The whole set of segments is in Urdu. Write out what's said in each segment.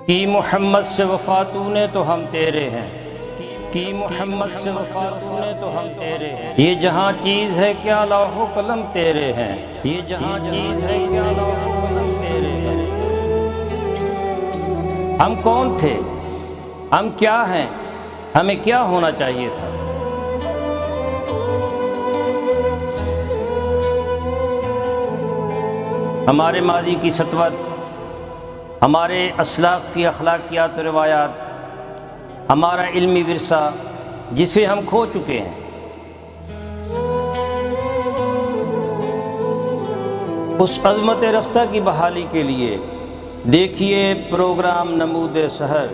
کی محمد سے وفا تو نے تو ہم تیرے ہیں، کی محمد سے وفا تو نے تو ہم تیرے ہیں۔ یہ جہاں چیز ہے کیا لوح و قلم تیرے ہیں، یہ جہاں چیز ہے کیا لوح و قلم تیرے ہیں۔ ہم کون تھے، ہم کیا ہیں، ہمیں کیا ہونا چاہیے تھا؟ ہمارے ماضی کی سطوت، ہمارے اسلاف کی اخلاقیات و روایات، ہمارا علمی ورثہ جسے ہم کھو چکے ہیں، اس عظمت رفتہ کی بحالی کے لیے دیکھیے پروگرام نمود سحر۔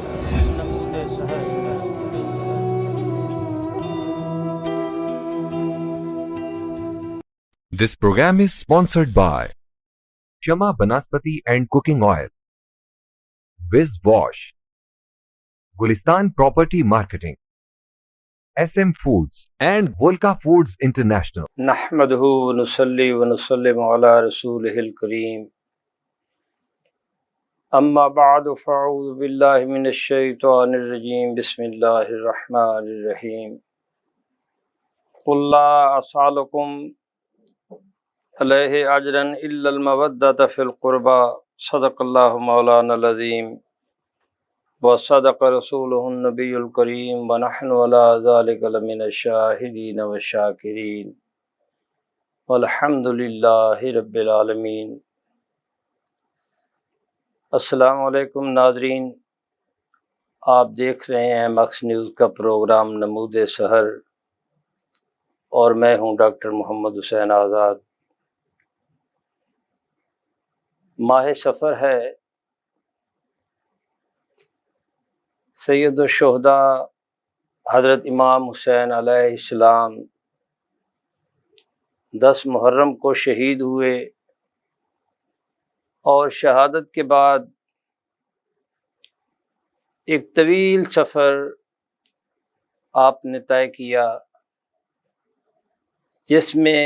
This program is sponsored by Shama Banaspati and Cooking Oil, Wiz Wash, Gulistan Property Marketing, SM Foods and Volca Foods International. نحمده ونصلي ونسلم على رسوله الكريم، اما بعد فاعوذ باللہ من الشیطان الرجیم، بسم اللہ الرحمن الرحیم۔ قل لا اسألکم علیہ اجرا الا المودۃ فی القربى، صدق اللہ مولانا العظیم وصدق رسولہ النبی الکریم، ونحن علی ذلک لمن الشاہدین والشاکرین، والحمد للہ رب العالمین۔ السلام علیکم ناظرین، آپ دیکھ رہے ہیں مکس نیوز کا پروگرام نمود سحر، اور میں ہوں ڈاکٹر محمد حسین آزاد۔ ماہ سفر ہے، سید الشہداء حضرت امام حسین علیہ السلام 10 محرم کو شہید ہوئے، اور شہادت کے بعد ایک طویل سفر آپ نے طے کیا، جس میں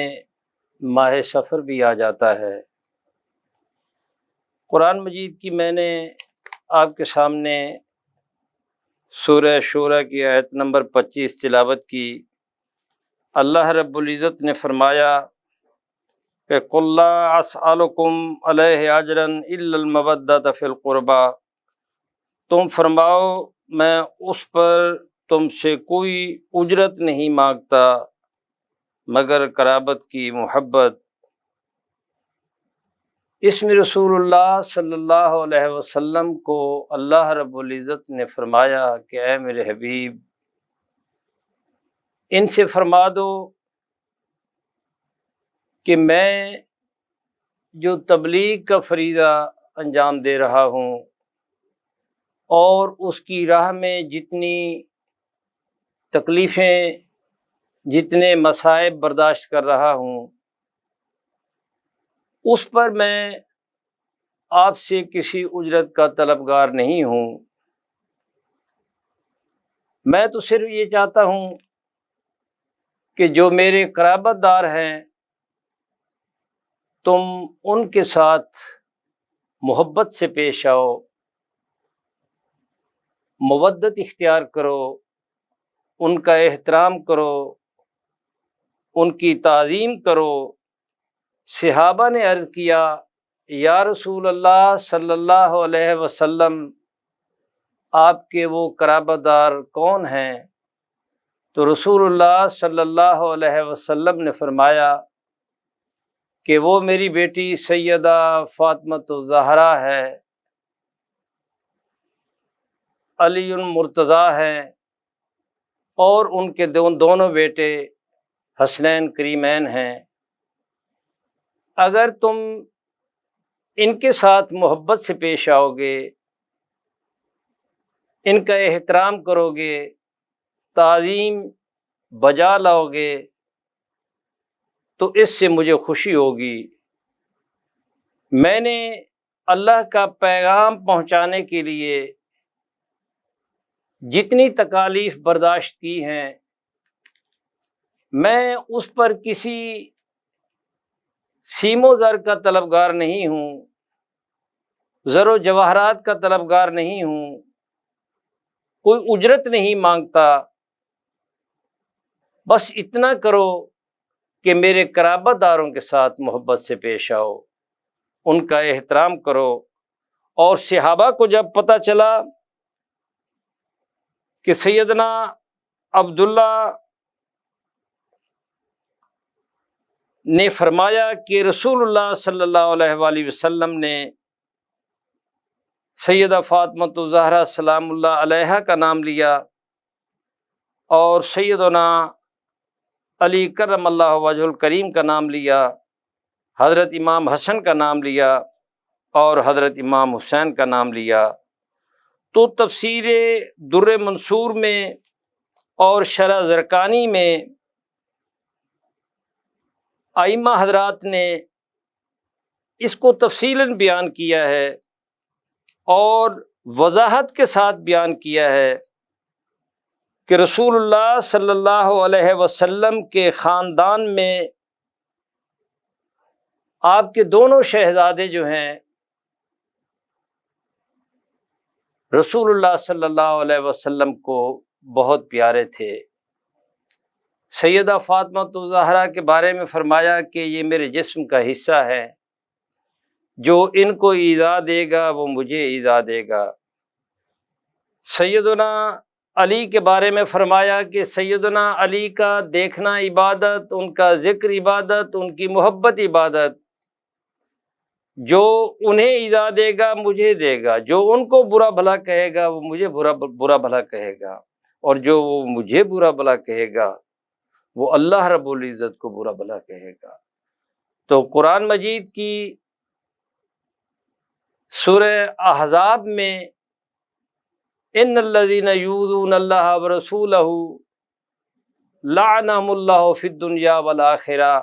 ماہ سفر بھی آ جاتا ہے۔ قرآن مجید کی میں نے آپ کے سامنے سورہ شورى کی آیت نمبر 25 تلاوت کی۔ اللہ رب العزت نے فرمایا کہ قل لا اسألکم علیہ اجرا الا المودۃ فی القربى، تم فرماؤ میں اس پر تم سے کوئی اجرت نہیں مانگتا مگر قرابت کی محبت۔ اس میں رسول اللہ صلی اللہ علیہ وسلم کو اللہ رب العزت نے فرمایا کہ اے میرے حبیب، ان سے فرما دو کہ میں جو تبلیغ کا فریضہ انجام دے رہا ہوں اور اس کی راہ میں جتنی تکلیفیں، جتنے مصائب برداشت کر رہا ہوں، اس پر میں آپ سے کسی اجرت کا طلبگار نہیں ہوں۔ میں تو صرف یہ چاہتا ہوں کہ جو میرے قرابت دار ہیں، تم ان کے ساتھ محبت سے پیش آؤ، مودت اختیار کرو، ان کا احترام کرو، ان کی تعظیم کرو۔ صحابہ نے عرض کیا یا رسول اللہ صلی اللہ علیہ وسلم، آپ کے وہ قرابت دار کون ہیں؟ تو رسول اللہ صلی اللہ علیہ وسلم نے فرمایا کہ وہ میری بیٹی سیدہ فاطمۃ الزہرا ہے، علی مرتضیٰ ہیں، اور ان کے دونوں بیٹے حسنین کریمین ہیں۔ اگر تم ان کے ساتھ محبت سے پیش آؤ گے، ان کا احترام کرو گے، تعظیم بجا لاؤ گے، تو اس سے مجھے خوشی ہوگی۔ میں نے اللہ کا پیغام پہنچانے کے لیے جتنی تکالیف برداشت کی ہیں، میں اس پر کسی سیم و زر کا طلبگار نہیں ہوں، زر و جواہرات کا طلبگار نہیں ہوں، کوئی اجرت نہیں مانگتا، بس اتنا کرو کہ میرے قرابت داروں کے ساتھ محبت سے پیش آؤ، ان کا احترام کرو۔ اور صحابہ کو جب پتہ چلا کہ سیدنا عبداللہ نے فرمایا کہ رسول اللہ صلی اللہ علیہ وآلہ وسلم نے سیدہ فاطمۃ الزہرا سلام اللہ علیہا کا نام لیا اور سیدنا علی کرم اللہ وجہ الکریم کا نام لیا، حضرت امام حسن کا نام لیا اور حضرت امام حسین کا نام لیا، تو تفسیر در منصور میں اور شرح زرقانی میں ائمہ حضرات نے اس کو تفصیلاً بیان کیا ہے اور وضاحت کے ساتھ بیان کیا ہے کہ رسول اللہ صلی اللہ علیہ وسلم کے خاندان میں آپ کے دونوں شہزادے جو ہیں رسول اللہ صلی اللہ علیہ وسلم کو بہت پیارے تھے۔ سیدہ فاطمہ الزہرا کے بارے میں فرمایا کہ یہ میرے جسم کا حصہ ہے، جو ان کو ایذا دے گا وہ مجھے ایذا دے گا۔ سیدنا علی کے بارے میں فرمایا کہ سیدنا علی کا دیکھنا عبادت، ان کا ذکر عبادت، ان کی محبت عبادت، جو انہیں ایذا دے گا مجھے دے گا، جو ان کو برا بھلا کہے گا وہ مجھے برا بھلا کہے گا، اور جو وہ مجھے برا بھلا کہے گا وہ اللہ رب العزت کو برا بھلا کہے گا۔ تو قرآن مجید کی سورہ احزاب میں ان الذین یؤذون اللہ ورسولہ لعنہم اللہ فی الدنیا والآخرہ،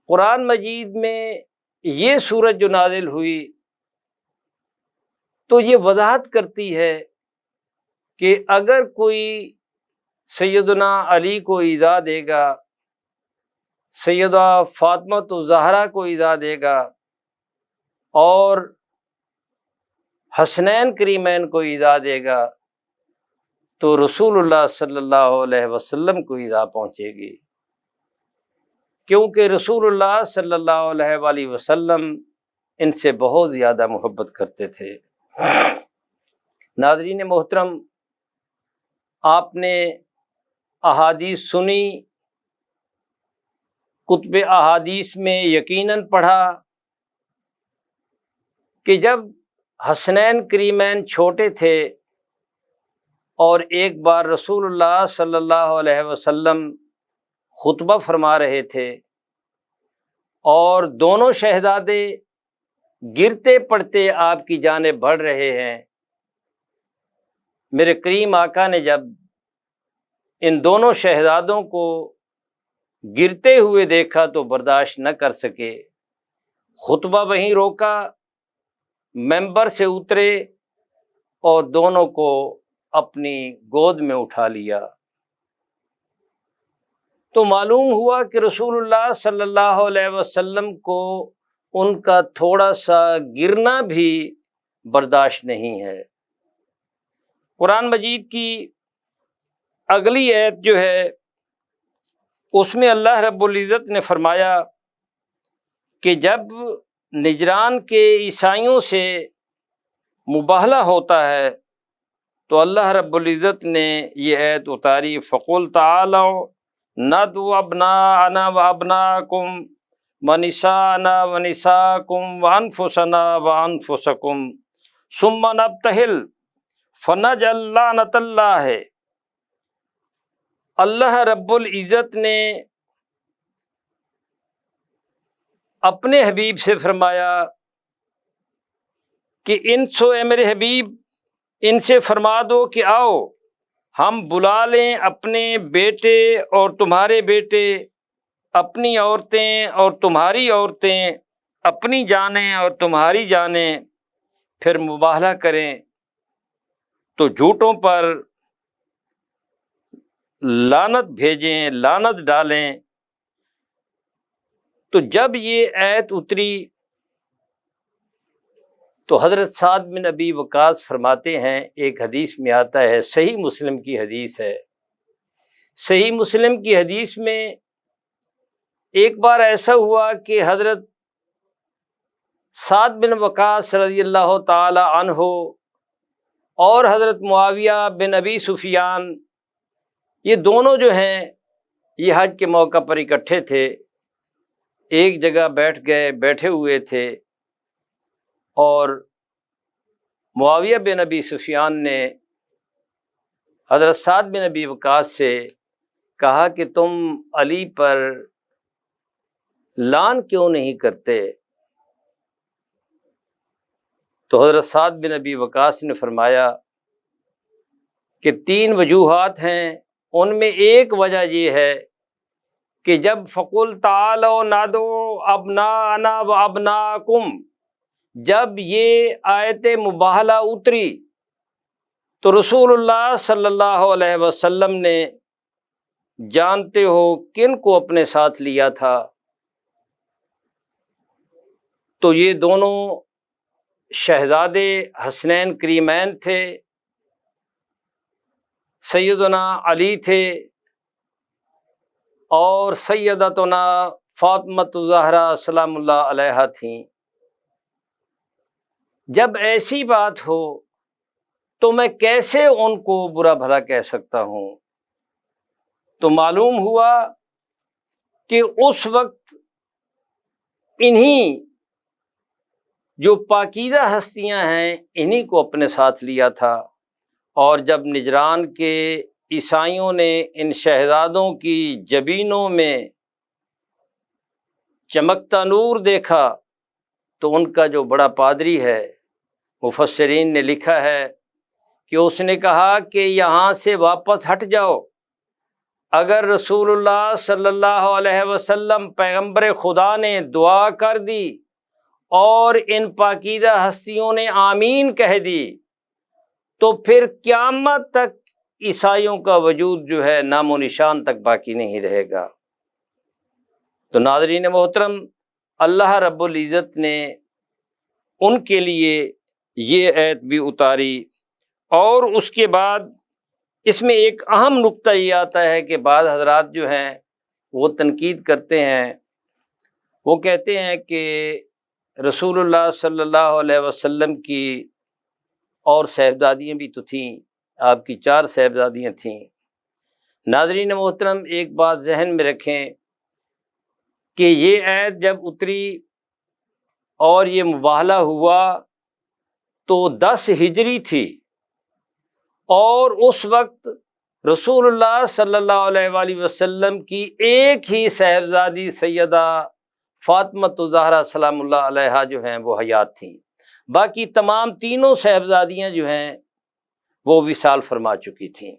قرآن مجید میں یہ سورت جو نازل ہوئی تو یہ وضاحت کرتی ہے کہ اگر کوئی سیدنا علی کو ایذا دے گا، سیدہ فاطمہ الزہرا کو ایذا دے گا اور حسنین کریمین کو ایذا دے گا تو رسول اللہ صلی اللہ علیہ وسلم کو ایذا پہنچے گی، کیونکہ رسول اللہ صلی اللہ علیہ وآلہ وسلم ان سے بہت زیادہ محبت کرتے تھے۔ ناظرین محترم، آپ نے احادیث سنی، کتب احادیث میں یقیناً پڑھا کہ جب حسنین کریمین چھوٹے تھے اور ایک بار رسول اللہ صلی اللہ علیہ وسلم خطبہ فرما رہے تھے اور دونوں شہزادے گرتے پڑتے آپ کی جانب بڑھ رہے ہیں، میرے کریم آقا نے جب ان دونوں شہزادوں کو گرتے ہوئے دیکھا تو برداشت نہ کر سکے، خطبہ وہیں روکا، ممبر سے اترے اور دونوں کو اپنی گود میں اٹھا لیا۔ تو معلوم ہوا کہ رسول اللہ صلی اللہ علیہ وسلم کو ان کا تھوڑا سا گرنا بھی برداشت نہیں ہے۔ قرآن مجید کی اگلی آیت جو ہے اس میں اللہ رب العزت نے فرمایا کہ جب نجران کے عیسائیوں سے مباہلہ ہوتا ہے تو اللہ رب العزت نے یہ آیت اتاری، فَقُلْ تَعَالَوْا نَدْعُ أَبْنَاءَنَا وَأَبْنَاءَكُمْ وَنِسَاءَنَا وَنِسَاءَكُمْ وَأَنفُسَنَا وَأَنفُسَكُمْ ثُمَّ نَبْتَهِلْ فَنَجْعَلْ لَعْنَةَ اللَّهِ۔ اللہ رب العزت نے اپنے حبیب سے فرمایا کہ اے میرے حبیب ان سے فرما دو کہ آؤ ہم بلا لیں اپنے بیٹے اور تمہارے بیٹے، اپنی عورتیں اور تمہاری عورتیں، اپنی جانیں اور تمہاری جانیں، پھر مباہلہ کریں تو جھوٹوں پر لعنت بھیجیں، لعنت ڈالیں۔ تو جب یہ آیت اتری تو حضرت سعد بن ابی وقاص فرماتے ہیں، ایک حدیث میں آتا ہے، صحیح مسلم کی حدیث ہے، صحیح مسلم کی حدیث میں ایک بار ایسا ہوا کہ حضرت سعد بن وقاص رضی اللہ تعالی عنہ اور حضرت معاویہ بن ابی سفیان، یہ دونوں جو ہیں یہ حج کے موقع پر اکٹھے تھے، ایک جگہ بیٹھے ہوئے تھے، اور معاویہ بن ابی سفیان نے حضرت سعد بن ابی وقاص سے کہا کہ تم علی پر لعن کیوں نہیں کرتے؟ تو حضرت سعد بن ابی وقاص نے فرمایا کہ 3 وجوہات ہیں، ان میں ایک وجہ یہ ہے کہ جب فَقُلْ تَعَالَوْا نَدْعُوا أَبْنَاءَنَا وَأَبْنَاءَكُمْ، جب یہ آیت مباہلہ اتری تو رسول اللہ صلی اللہ علیہ وسلم نے جانتے ہو کن کو اپنے ساتھ لیا تھا؟ تو یہ دونوں شہزادے حسنین کریمین تھے، سیدنا علی تھے اور سیدتنا فاطمۃ الزہرا سلام اللہ علیہا تھیں۔ جب ایسی بات ہو تو میں کیسے ان کو برا بھلا کہہ سکتا ہوں؟ تو معلوم ہوا کہ اس وقت انہی جو پاکیزہ ہستیاں ہیں انہی کو اپنے ساتھ لیا تھا، اور جب نجران کے عیسائیوں نے ان شہزادوں کی جبینوں میں چمکتا نور دیکھا تو ان کا جو بڑا پادری ہے، مفسرین نے لکھا ہے کہ اس نے کہا کہ یہاں سے واپس ہٹ جاؤ، اگر رسول اللہ صلی اللہ علیہ وسلم پیغمبر خدا نے دعا کر دی اور ان پاکیزہ ہستیوں نے آمین کہہ دی تو پھر قیامت تک عیسائیوں کا وجود جو ہے نام و نشان تک باقی نہیں رہے گا۔ تو ناظرین محترم، اللہ رب العزت نے ان کے لیے یہ آیت بھی اتاری، اور اس کے بعد اس میں ایک اہم نقطہ یہ آتا ہے کہ بعض حضرات جو ہیں وہ تنقید کرتے ہیں، وہ کہتے ہیں کہ رسول اللہ صلی اللہ علیہ وسلم کی اور صاحبزادیاں بھی تو تھیں، آپ کی 4 صاحبزادیاں تھیں۔ ناظرین محترم، ایک بات ذہن میں رکھیں کہ یہ آیت جب اتری اور یہ مباہلہ ہوا تو 10 ہجری تھی، اور اس وقت رسول اللہ صلی اللہ علیہ وآلہ وسلم کی ایک ہی صاحبزادی سیدہ فاطمۃ الزہرا سلام اللہ علیہا جو ہیں وہ حیات تھیں، باقی تمام تینوں صاحبزادیاں جو ہیں وہ وصال فرما چکی تھیں۔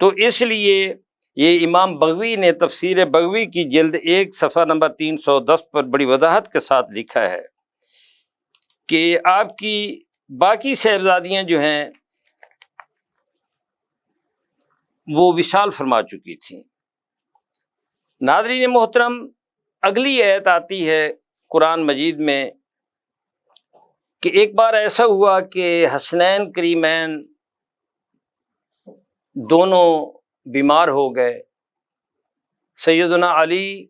تو اس لیے یہ امام بغوی نے تفسیر بغوی کی جلد 1 صفحہ نمبر 310 پر بڑی وضاحت کے ساتھ لکھا ہے کہ آپ کی باقی صاحبزادیاں جو ہیں وہ وصال فرما چکی تھیں۔ ناظرین محترم، اگلی آیت آتی ہے قرآن مجید میں کہ ایک بار ایسا ہوا کہ حسنین کریمین دونوں بیمار ہو گئے، سیدنا علی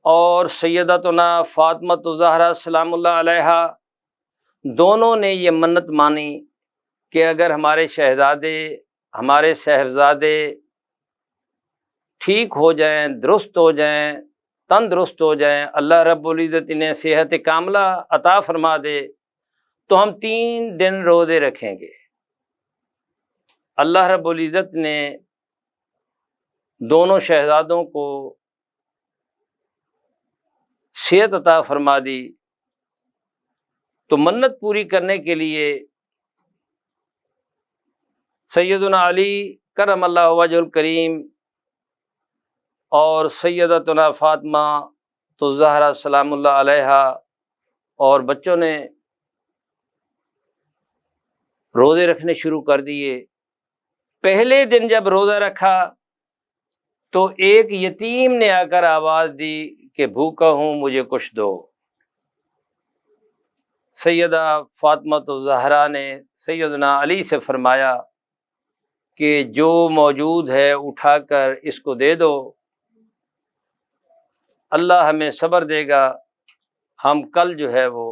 اور سیدتنا فاطمۃ الزہرا سلام اللہ علیہا دونوں نے یہ منت مانی کہ اگر ہمارے ہمارے صاحبزادے ٹھیک ہو جائیں، درست ہو جائیں، تندرست ہو جائیں، اللہ رب العزت انہیں صحت کاملہ عطا فرما دے تو ہم 3 دن روزے رکھیں گے۔ اللہ رب العزت نے دونوں شہزادوں کو صحت عطا فرما دی، تو منت پوری کرنے کے لیے سیدنا علی کرم اللہ وجہ الکریم اور سیدتنا فاطمہ تو زہرا سلام اللہ علیہا اور بچوں نے روزے رکھنے شروع کر دیے۔ پہلے دن جب روزہ رکھا تو ایک یتیم نے آ کر آواز دی کہ بھوکا ہوں، مجھے کچھ دو۔ سیدہ فاطمہ الزہرا نے سیدنا علی سے فرمایا کہ جو موجود ہے اٹھا کر اس کو دے دو، اللہ ہمیں صبر دے گا، ہم کل جو ہے وہ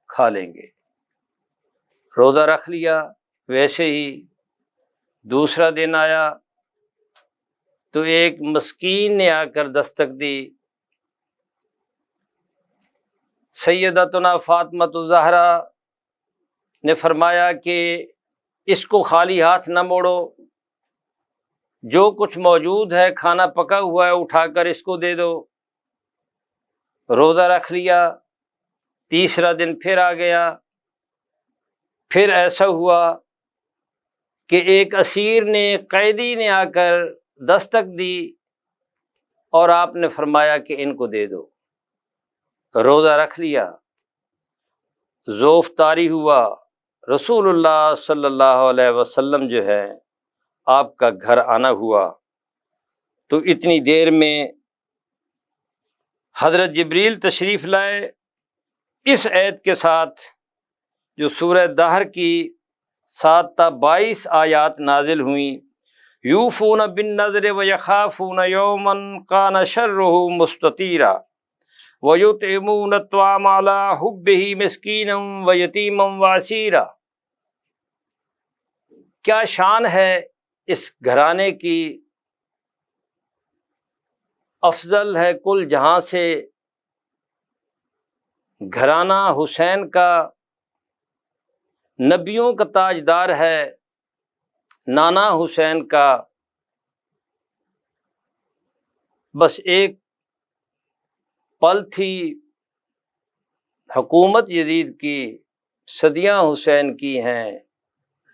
کھا لیں گے۔ روزہ رکھ لیا۔ ویسے ہی دوسرا دن آیا تو ایک مسکین نے آ کر دستک دی۔ سیدتنا فاطمہ الزہرا نے فرمایا کہ اس کو خالی ہاتھ نہ موڑو، جو کچھ موجود ہے کھانا پکا ہوا ہے اٹھا کر اس کو دے دو۔ روزہ رکھ لیا۔ تیسرا دن پھر آ گیا۔ پھر ایسا ہوا کہ ایک اسیر نے، قیدی نے آ کر دستک دی اور آپ نے فرمایا کہ ان کو دے دو۔ روزہ رکھ لیا۔ ذوف طاری ہوا۔ رسول اللہ صلی اللہ علیہ وسلم جو ہے آپ کا گھر آنا ہوا تو اتنی دیر میں حضرت جبریل تشریف لائے اس آیت کے ساتھ جو سورہ دہر کی 7 تا 22 آیات نازل ہوئیں، یوفون بالنذر ویخافون یوما کان شرہ مستطیرا ویطعمون الطعام علی حبہ مسکینا ویتیما واسیرا۔ کیا شان ہے اس گھرانے کی، افضل ہے کل جہاں سے گھرانہ حسین کا، نبیوں کا تاجدار ہے نانا حسین کا۔ بس ایک پل تھی حکومت یزید کی، صدیاں حسین کی ہیں،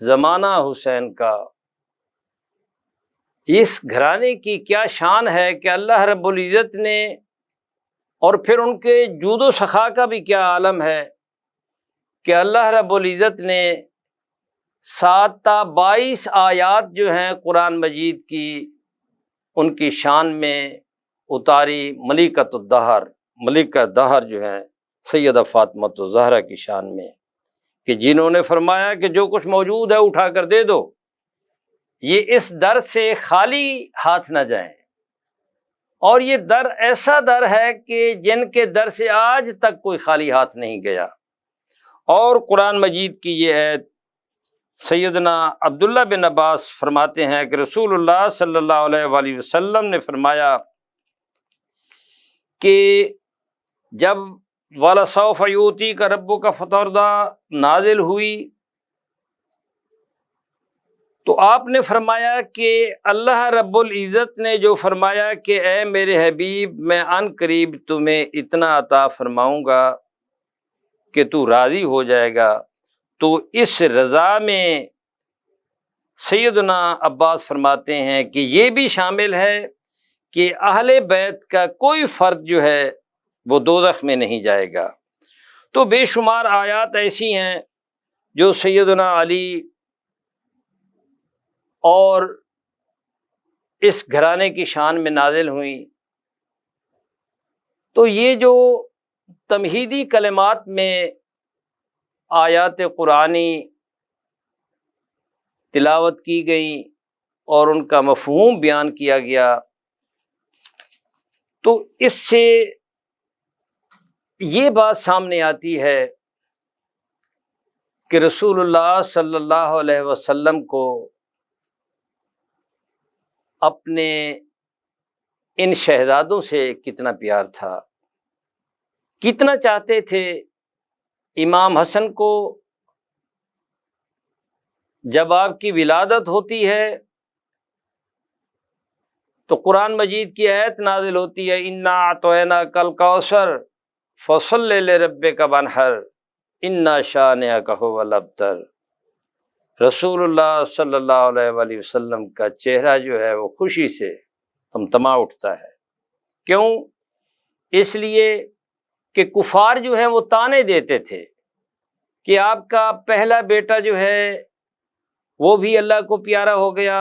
زمانہ حسین کا۔ اس گھرانے کی کیا شان ہے کہ اللہ رب العزت نے، اور پھر ان کے جود و سخا کا بھی کیا عالم ہے کہ اللہ رب العزت نے 7 تا 22 آیات جو ہیں قرآن مجید کی، ان کی شان میں اتاری ملکۃ الدہر، ملکہ دہر جو ہیں سیدہ فاطمہ الزہرا کی شان میں، کہ جنہوں نے فرمایا کہ جو کچھ موجود ہے اٹھا کر دے دو، یہ اس در سے خالی ہاتھ نہ جائیں۔ اور یہ در ایسا در ہے کہ جن کے در سے آج تک کوئی خالی ہاتھ نہیں گیا۔ اور قرآن مجید کی یہ آیت سیدنا عبداللہ بن عباس فرماتے ہیں کہ رسول اللہ صلی اللہ علیہ وآلہ وسلم نے فرمایا کہ جب وَلَسَوْفَ يُؤْتِيكَ رَبُّكَ فَتَرْضَىٰ نازل ہوئی تو آپ نے فرمایا کہ اللہ رب العزت نے جو فرمایا کہ اے میرے حبیب میں عن قریب تمہیں اتنا عطا فرماؤں گا کہ تو راضی ہو جائے گا، تو اس رضا میں سیدنا عباس فرماتے ہیں کہ یہ بھی شامل ہے کہ اہل بیت کا کوئی فرد جو ہے وہ دوزخ میں نہیں جائے گا۔ تو بے شمار آیات ایسی ہیں جو سیدنا علی اور اس گھرانے کی شان میں نازل ہوئیں۔ تو یہ جو تمہیدی کلمات میں آیات قرآنی تلاوت کی گئیں اور ان کا مفہوم بیان کیا گیا، تو اس سے یہ بات سامنے آتی ہے کہ رسول اللہ صلی اللہ علیہ وسلم کو اپنے ان شہزادوں سے کتنا پیار تھا، کتنا چاہتے تھے۔ امام حسن کو جب آپ کی ولادت ہوتی ہے تو قرآن مجید کی آیت نازل ہوتی ہے، اِنَّا أَعْطَيْنَاكَ الْكَوْثَرَ فَصَلِّ لِرَبِّكَ وَانْحَرْ إِنَّ شَانِئَكَ هُوَ الْأَبْتَرُ۔ رسول اللہ صلی اللہ علیہ وآلہ وسلم کا چہرہ جو ہے وہ خوشی سے تمتما اٹھتا ہے۔ کیوں؟ اس لیے کہ کفار جو ہیں وہ تانے دیتے تھے کہ آپ کا پہلا بیٹا جو ہے وہ بھی اللہ کو پیارا ہو گیا،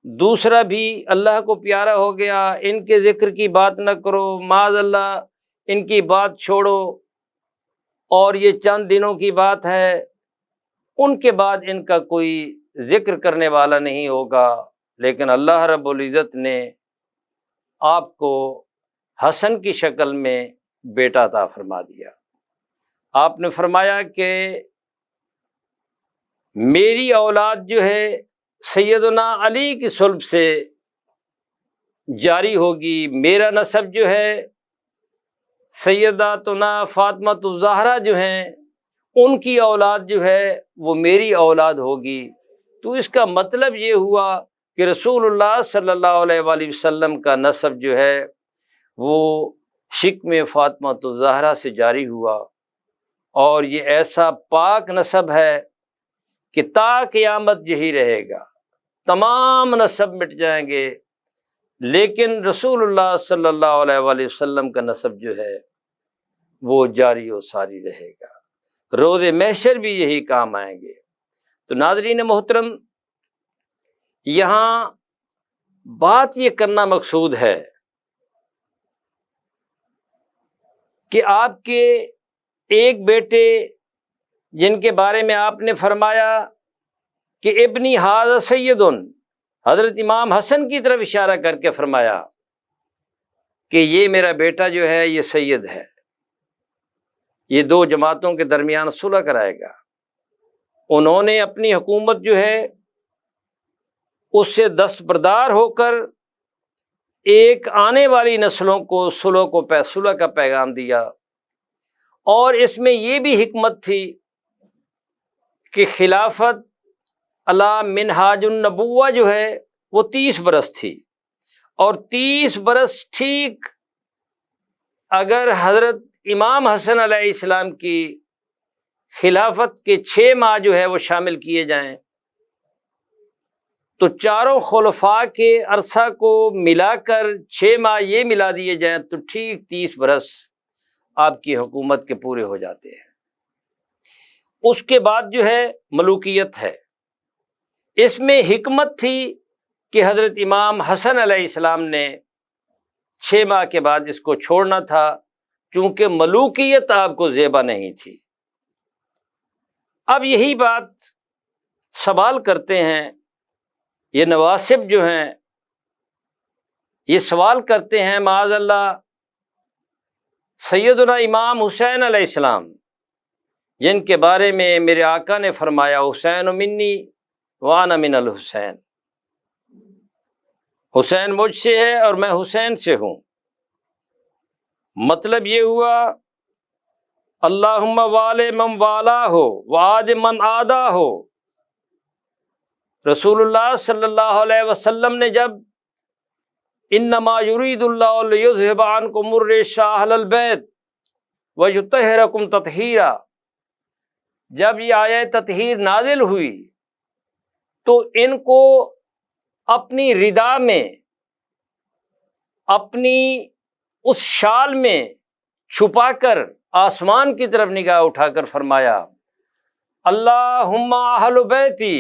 دوسرا بھی اللہ کو پیارا ہو گیا، ان کے ذکر کی بات نہ کرو، معاذ اللہ ان کی بات چھوڑو۔ اور یہ چند دنوں کی بات ہے، ان کے بعد ان کا کوئی ذکر کرنے والا نہیں ہوگا۔ لیکن اللہ رب العزت نے آپ کو حسن کی شکل میں بیٹا عطا فرما دیا۔ آپ نے فرمایا کہ میری اولاد جو ہے سیدنا علی کی صلب سے جاری ہوگی، میرا نسب جو ہے سیداتنا فاطمہ الزہرا جو ہیں ان کی اولاد جو ہے وہ میری اولاد ہوگی۔ تو اس کا مطلب یہ ہوا کہ رسول اللہ صلی اللہ علیہ وآلہ وسلم کا نسب جو ہے وہ شکم فاطمہ الزہرا سے جاری ہوا، اور یہ ایسا پاک نسب ہے کہ تا قیامت یہی رہے گا، تمام نسب مٹ جائیں گے، لیکن رسول اللہ صلی اللہ علیہ وآلہ وسلم کا نسب جو ہے وہ جاری و ساری رہے گا، روز محشر بھی یہی کام آئیں گے۔ تو ناظرین محترم، یہاں بات یہ کرنا مقصود ہے کہ آپ کے ایک بیٹے جن کے بارے میں آپ نے فرمایا کہ ابنی ھذا سید، حضرت امام حسن کی طرف اشارہ کر کے فرمایا کہ یہ میرا بیٹا جو ہے یہ سید ہے، یہ دو جماعتوں کے درمیان صلح کرائے گا۔ انہوں نے اپنی حکومت جو ہے اس سے دستبردار ہو کر ایک آنے والی نسلوں کو صلح کا پیغام دیا، اور اس میں یہ بھی حکمت تھی کہ خلافت علی منہاج النبوہ جو ہے وہ 30 برس تھی، اور 30 برس ٹھیک اگر حضرت امام حسن علیہ السلام کی خلافت کے 6 ماہ جو ہے وہ شامل کیے جائیں تو چاروں خلفاء کے عرصہ کو ملا کر 6 ماہ یہ ملا دیے جائیں تو ٹھیک 30 برس آپ کی حکومت کے پورے ہو جاتے ہیں۔ اس کے بعد جو ہے ملوکیت ہے۔ اس میں حکمت تھی کہ حضرت امام حسن علیہ السلام نے 6 ماہ کے بعد اس کو چھوڑنا تھا، کیونکہ ملوکیت آپ کو زیبا نہیں تھی۔ اب یہی بات سوال کرتے ہیں، یہ نواسب جو ہیں یہ سوال کرتے ہیں معاذ اللہ سیدنا امام حسین علیہ السلام، جن کے بارے میں میرے آقا نے فرمایا حسین منی وانا من الحسین، حسین مجھ سے ہے اور میں حسین سے ہوں۔ مطلب یہ ہوا اللہم والی من والا ہو وعاد من عادا ہو۔ رسول اللہ صلی اللہ علیہ وسلم نے جب انما یرید اللہ لیذھب عنکم الرجس اہل البیت ویطہرکم تطہیرا، جب یہ آیہ تطہیر نازل ہوئی تو ان کو اپنی ردا میں، اپنی اس شال میں چھپا کر آسمان کی طرف نگاہ اٹھا کر فرمایا اللہم اہل بیتی،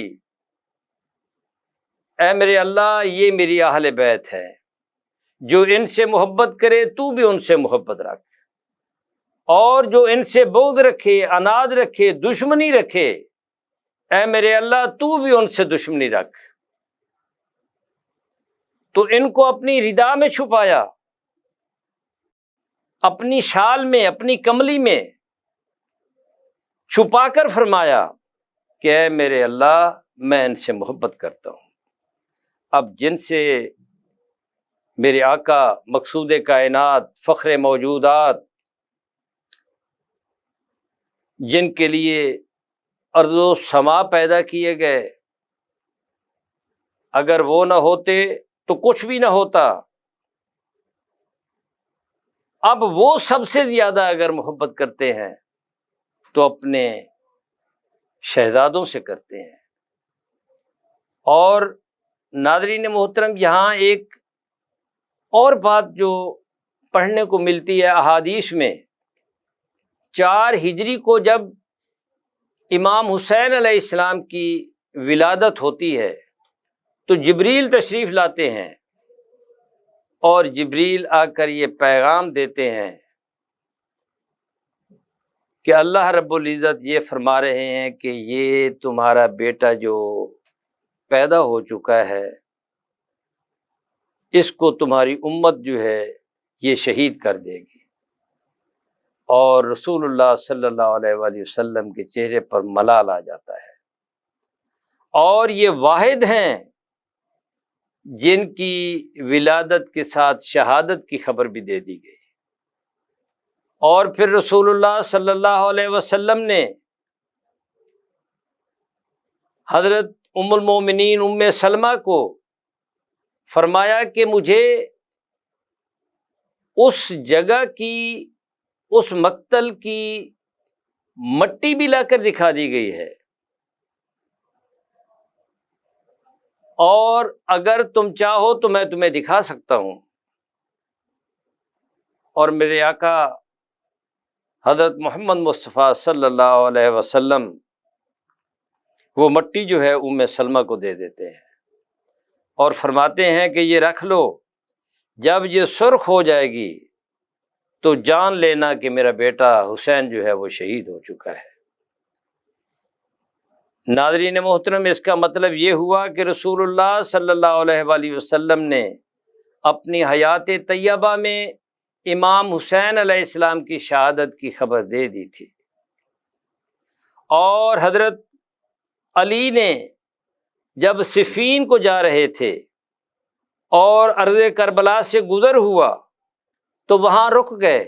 اے میرے اللہ یہ میری اہل بیت ہے، جو ان سے محبت کرے تو بھی ان سے محبت رکھ، اور جو ان سے بغض رکھے، عناد رکھے، دشمنی رکھے، اے میرے اللہ تو بھی ان سے دشمنی رکھ۔ تو ان کو اپنی ردا میں چھپایا، اپنی شال میں، اپنی کملی میں چھپا کر فرمایا کہ اے میرے اللہ میں ان سے محبت کرتا ہوں۔ اب جن سے میرے آقا مقصود کائنات، فخر موجودات، جن کے لیے ارض و سما پیدا کیے گئے، اگر وہ نہ ہوتے تو کچھ بھی نہ ہوتا، اب وہ سب سے زیادہ اگر محبت کرتے ہیں تو اپنے شہزادوں سے کرتے ہیں۔ اور ناظرین محترم، یہاں ایک اور بات جو پڑھنے کو ملتی ہے احادیث میں، 4 ہجری کو جب امام حسین علیہ السلام کی ولادت ہوتی ہے تو جبریل تشریف لاتے ہیں، اور جبریل آ کر یہ پیغام دیتے ہیں کہ اللہ رب العزت یہ فرما رہے ہیں کہ یہ تمہارا بیٹا جو پیدا ہو چکا ہے اس کو تمہاری امت جو ہے یہ شہید کر دے گی، اور رسول اللہ صلی اللہ علیہ وآلہ وسلم کے چہرے پر ملال آ جاتا ہے، اور یہ واحد ہیں جن کی ولادت کے ساتھ شہادت کی خبر بھی دے دی گئی۔ اور پھر رسول اللہ صلی اللہ علیہ وسلم نے حضرت ام المومنین ام سلمہ کو فرمایا کہ مجھے اس جگہ کی، اس مقتل کی مٹی بھی لا کر دکھا دی گئی ہے، اور اگر تم چاہو تو میں تمہیں دکھا سکتا ہوں۔ اور میرے آقا حضرت محمد مصطفیٰ صلی اللہ علیہ وسلم وہ مٹی جو ہے ام سلمہ کو دے دیتے ہیں اور فرماتے ہیں کہ یہ رکھ لو، جب یہ سرخ ہو جائے گی تو جان لینا کہ میرا بیٹا حسین جو ہے وہ شہید ہو چکا ہے۔ ناظرین محترم، اس کا مطلب یہ ہوا کہ رسول اللہ صلی اللہ علیہ وآلہ وسلم نے اپنی حیات طیبہ میں امام حسین علیہ السلام کی شہادت کی خبر دے دی تھی، اور حضرت علی نے جب صفین کو جا رہے تھے اور ارض کربلا سے گزر ہوا تو وہاں رک گئے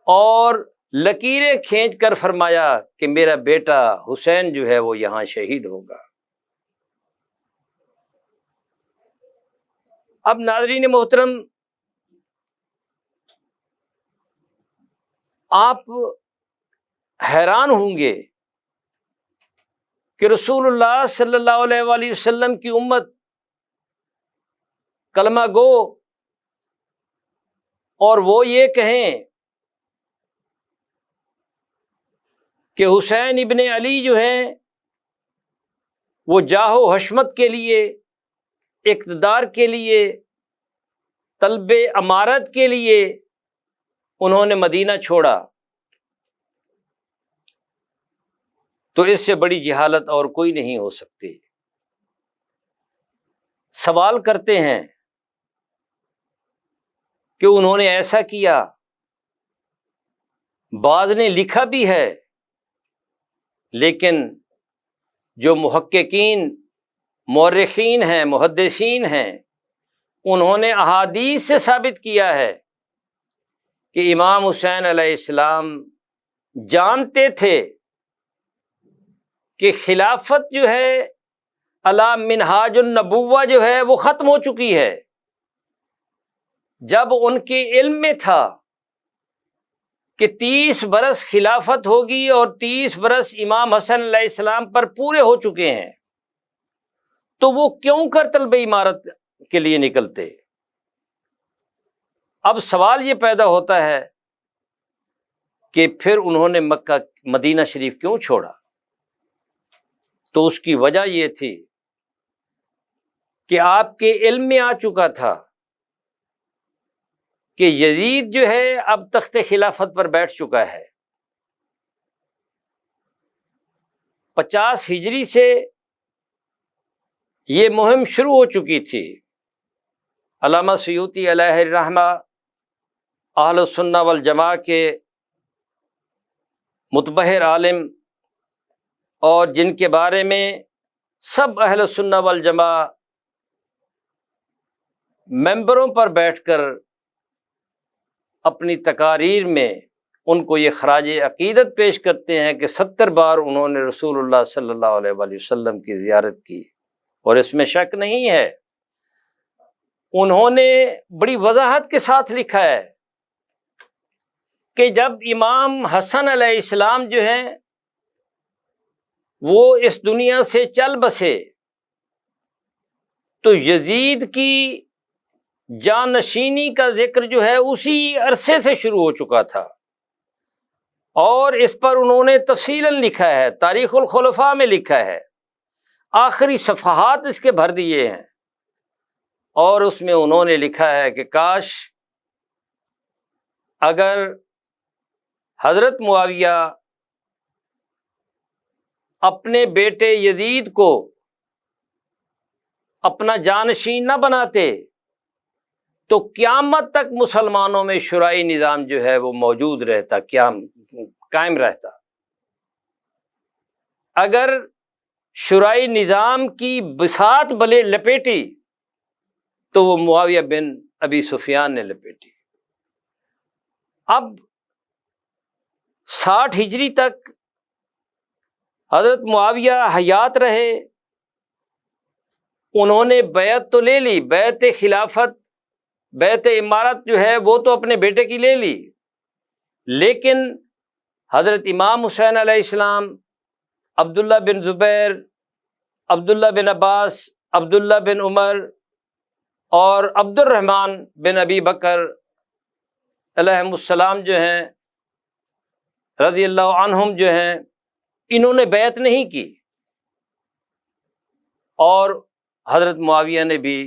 اور لکیریں کھینچ کر فرمایا کہ میرا بیٹا حسین جو ہے وہ یہاں شہید ہوگا۔ اب ناظرین محترم، آپ حیران ہوں گے کہ رسول اللہ صلی اللہ علیہ وآلہ وسلم کی امت کلمہ گو اور وہ یہ کہیں کہ حسین ابن علی جو ہیں وہ جاہ و حشمت کے لیے، اقتدار کے لیے، طلب امارت کے لیے انہوں نے مدینہ چھوڑا، تو اس سے بڑی جہالت اور کوئی نہیں ہو سکتی۔ سوال کرتے ہیں کہ انہوں نے ایسا کیا، بعض نے لکھا بھی ہے، لیکن جو محققین، مورخین ہیں، محدثین ہیں، انہوں نے احادیث سے ثابت کیا ہے کہ امام حسین علیہ السلام جانتے تھے کہ خلافت جو ہے علی منہاج النبوہ جو ہے وہ ختم ہو چکی ہے، جب ان کے علم میں تھا کہ 30 برس خلافت ہوگی اور 30 برس امام حسن علیہ السلام پر پورے ہو چکے ہیں، تو وہ کیوں کر طلب امارت کے لیے نکلتے؟ اب سوال یہ پیدا ہوتا ہے کہ پھر انہوں نے مکہ مدینہ شریف کیوں چھوڑا؟ تو اس کی وجہ یہ تھی کہ آپ کے علم میں آ چکا تھا کہ یزید جو ہے اب تخت خلافت پر بیٹھ چکا ہے۔ 50 ہجری سے یہ مہم شروع ہو چکی تھی۔ علامہ سیوطی علیہ الرحمہ اہل السنہ والجماعہ کے متبحر عالم، اور جن کے بارے میں سب اہل السنہ والجماعہ ممبروں پر بیٹھ کر اپنی تقاریر میں ان کو یہ خراج عقیدت پیش کرتے ہیں کہ 70 بار انہوں نے رسول اللہ صلی اللہ علیہ وآلہ وسلم کی زیارت کی، اور اس میں شک نہیں ہے۔ انہوں نے بڑی وضاحت کے ساتھ لکھا ہے کہ جب امام حسن علیہ السلام جو ہیں وہ اس دنیا سے چل بسے تو یزید کی جانشینی کا ذکر جو ہے اسی عرصے سے شروع ہو چکا تھا، اور اس پر انہوں نے تفصیلاً لکھا ہے، تاریخ الخلفاء میں لکھا ہے، آخری صفحات اس کے بھر دیے ہیں، اور اس میں انہوں نے لکھا ہے کہ کاش اگر حضرت معاویہ اپنے بیٹے یزید کو اپنا جانشین نہ بناتے تو قیامت تک مسلمانوں میں شورائی نظام جو ہے وہ موجود رہتا، قائم رہتا۔ اگر شورائی نظام کی بساط لپیٹی تو وہ معاویہ بن ابی سفیان نے لپیٹی۔ اب 60 ہجری تک حضرت معاویہ حیات رہے، انہوں نے بیعت تو لے لی، بیعت خلافت، بیعت امارت جو ہے وہ تو اپنے بیٹے کی لے لی، لیکن حضرت امام حسین علیہ السلام، عبداللہ بن زبیر، عبداللہ بن عباس، عبداللہ بن عمر اور عبد الرحمن بن ابی بکر علیہم السلام جو ہیں رضی اللہ عنہم جو ہیں، انہوں نے بیعت نہیں کی، اور حضرت معاویہ نے بھی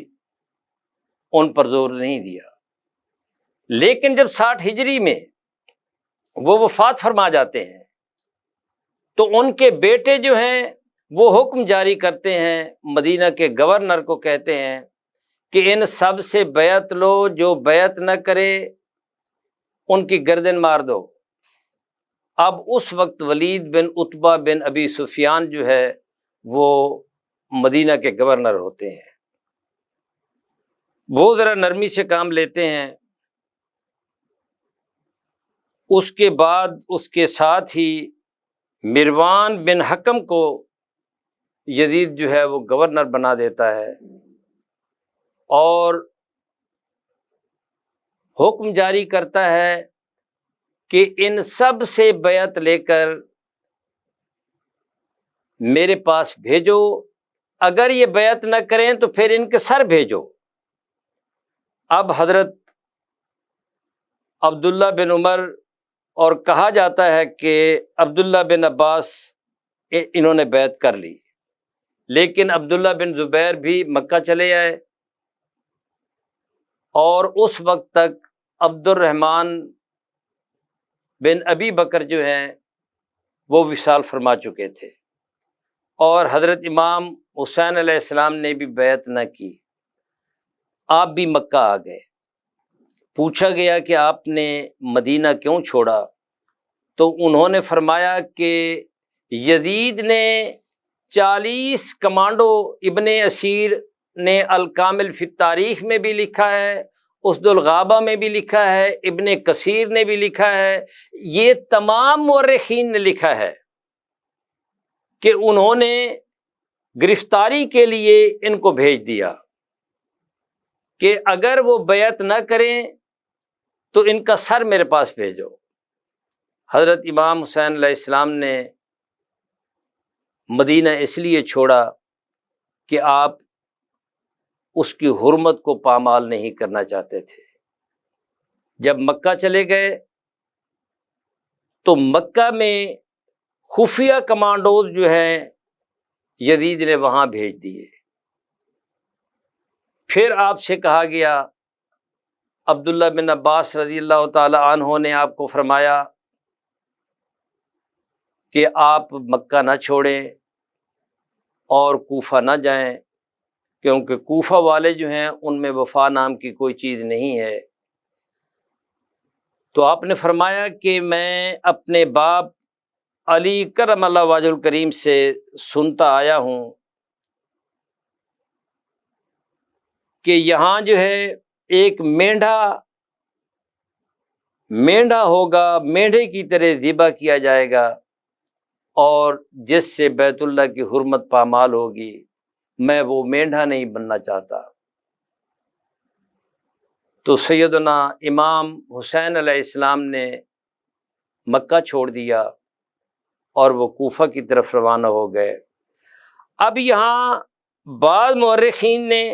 ان پر زور نہیں دیا۔ لیکن جب 60 ہجری میں وہ وفات فرما جاتے ہیں تو ان کے بیٹے جو ہیں وہ حکم جاری کرتے ہیں، مدینہ کے گورنر کو کہتے ہیں کہ ان سب سے بیعت لو، جو بیعت نہ کرے ان کی گردن مار دو۔ اب اس وقت ولید بن عتبہ بن ابی سفیان جو ہے وہ مدینہ کے گورنر ہوتے ہیں، وہ ذرا نرمی سے کام لیتے ہیں۔ اس کے بعد اس کے ساتھ ہی مروان بن حکم کو یزید جو ہے وہ گورنر بنا دیتا ہے اور حکم جاری کرتا ہے کہ ان سب سے بیعت لے کر میرے پاس بھیجو، اگر یہ بیعت نہ کریں تو پھر ان کے سر بھیجو۔ اب حضرت عبداللہ بن عمر اور کہا جاتا ہے کہ عبداللہ بن عباس انہوں نے بیعت کر لی، لیکن عبداللہ بن زبیر بھی مکہ چلے آئے، اور اس وقت تک عبد الرحمن بن ابی بکر جو ہیں وہ وصال فرما چکے تھے، اور حضرت امام حسین علیہ السلام نے بھی بیعت نہ کی۔ آپ بھی مکہ آ گئے۔ پوچھا گیا کہ آپ نے مدینہ کیوں چھوڑا، تو انہوں نے فرمایا کہ یزید نے 40 کمانڈو، ابن اسیر نے الکامل فی التاریخ میں بھی لکھا ہے، اسد الغابہ میں بھی لکھا ہے، ابن کثیر نے بھی لکھا ہے، یہ تمام مورخین نے لکھا ہے کہ انہوں نے گرفتاری کے لیے ان کو بھیج دیا کہ اگر وہ بیعت نہ کریں تو ان کا سر میرے پاس بھیجو۔ حضرت امام حسین علیہ السلام نے مدینہ اس لیے چھوڑا کہ آپ اس کی حرمت کو پامال نہیں کرنا چاہتے تھے۔ جب مکہ چلے گئے تو مکہ میں خفیہ کمانڈوز جو ہیں یزید نے وہاں بھیج دیے۔ پھر آپ سے کہا گیا، عبداللہ بن عباس رضی اللہ تعالی عنہ نے آپ کو فرمایا کہ آپ مکہ نہ چھوڑیں اور کوفہ نہ جائیں، کیونکہ کوفہ والے جو ہیں ان میں وفا نام کی کوئی چیز نہیں ہے۔ تو آپ نے فرمایا کہ میں اپنے باپ علی کرم اللہ وجہ الکریم سے سنتا آیا ہوں کہ یہاں جو ہے ایک مینڈھا ہوگا، مینڈھے کی طرح ذبح کیا جائے گا، اور جس سے بیت اللہ کی حرمت پامال ہوگی، میں وہ مینڈھا نہیں بننا چاہتا۔ تو سیدنا امام حسین علیہ السلام نے مکہ چھوڑ دیا اور وہ کوفہ کی طرف روانہ ہو گئے۔ اب یہاں بعض مورخین نے،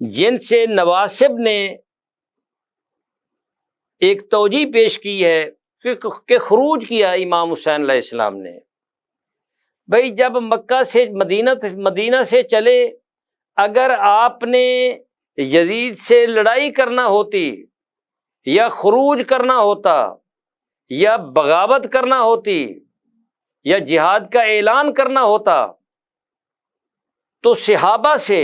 جن سے نواسب نے ایک توجیہ پیش کی ہے کہ خروج کیا امام حسین علیہ السلام نے، بھئی جب مکہ سے مدینہ سے چلے، اگر آپ نے یزید سے لڑائی کرنا ہوتی یا خروج کرنا ہوتا یا بغاوت کرنا ہوتی یا جہاد کا اعلان کرنا ہوتا تو صحابہ سے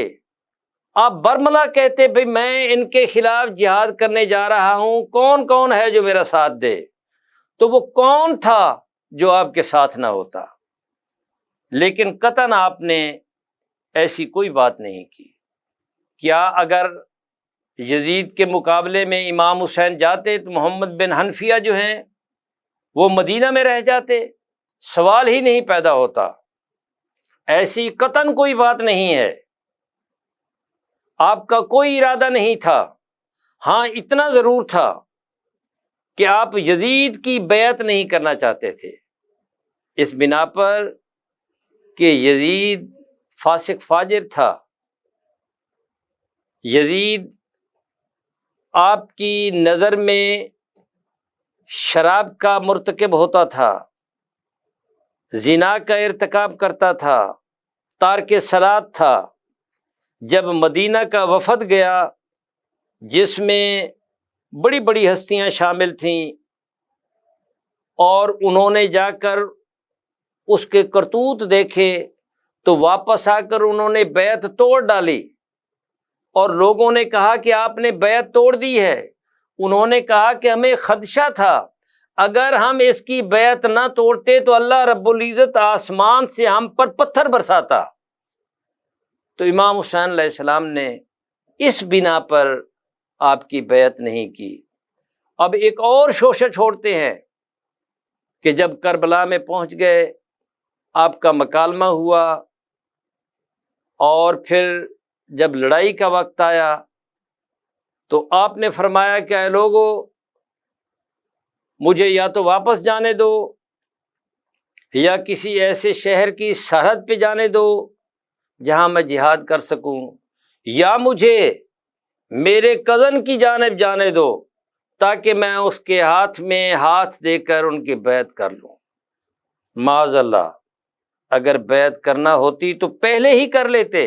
آپ برملا کہتے بھئی میں ان کے خلاف جہاد کرنے جا رہا ہوں، کون کون ہے جو میرا ساتھ دے؟ تو وہ کون تھا جو آپ کے ساتھ نہ ہوتا؟ لیکن قطعاً آپ نے ایسی کوئی بات نہیں کی۔ کیا اگر یزید کے مقابلے میں امام حسین جاتے تو محمد بن حنفیہ جو ہیں وہ مدینہ میں رہ جاتے؟ سوال ہی نہیں پیدا ہوتا۔ ایسی قطعاً کوئی بات نہیں ہے، آپ کا کوئی ارادہ نہیں تھا۔ ہاں اتنا ضرور تھا کہ آپ یزید کی بیعت نہیں کرنا چاہتے تھے، اس بنا پر کہ یزید فاسق فاجر تھا، یزید آپ کی نظر میں شراب کا مرتکب ہوتا تھا، زنا کا ارتکاب کرتا تھا، تارک صلاۃ تھا۔ جب مدینہ کا وفد گیا جس میں بڑی بڑی ہستیاں شامل تھیں اور انہوں نے جا کر اس کے کرتوت دیکھے تو واپس آ کر انہوں نے بیعت توڑ ڈالی، اور لوگوں نے کہا کہ آپ نے بیعت توڑ دی ہے۔ انہوں نے کہا کہ ہمیں خدشہ تھا، اگر ہم اس کی بیعت نہ توڑتے تو اللہ رب العزت آسمان سے ہم پر پتھر برساتا۔ تو امام حسین علیہ السلام نے اس بنا پر آپ کی بیعت نہیں کی۔ اب ایک اور شوشہ چھوڑتے ہیں کہ جب کربلا میں پہنچ گئے، آپ کا مکالمہ ہوا، اور پھر جب لڑائی کا وقت آیا تو آپ نے فرمایا کہ اے لوگو، مجھے یا تو واپس جانے دو یا کسی ایسے شہر کی سرحد پہ جانے دو جہاں میں جہاد کر سکوں، یا مجھے میرے کزن کی جانب جانے دو تاکہ میں اس کے ہاتھ میں ہاتھ دے کر ان کی بیعت کر لوں۔ معاذ اللہ، اگر بیعت کرنا ہوتی تو پہلے ہی کر لیتے،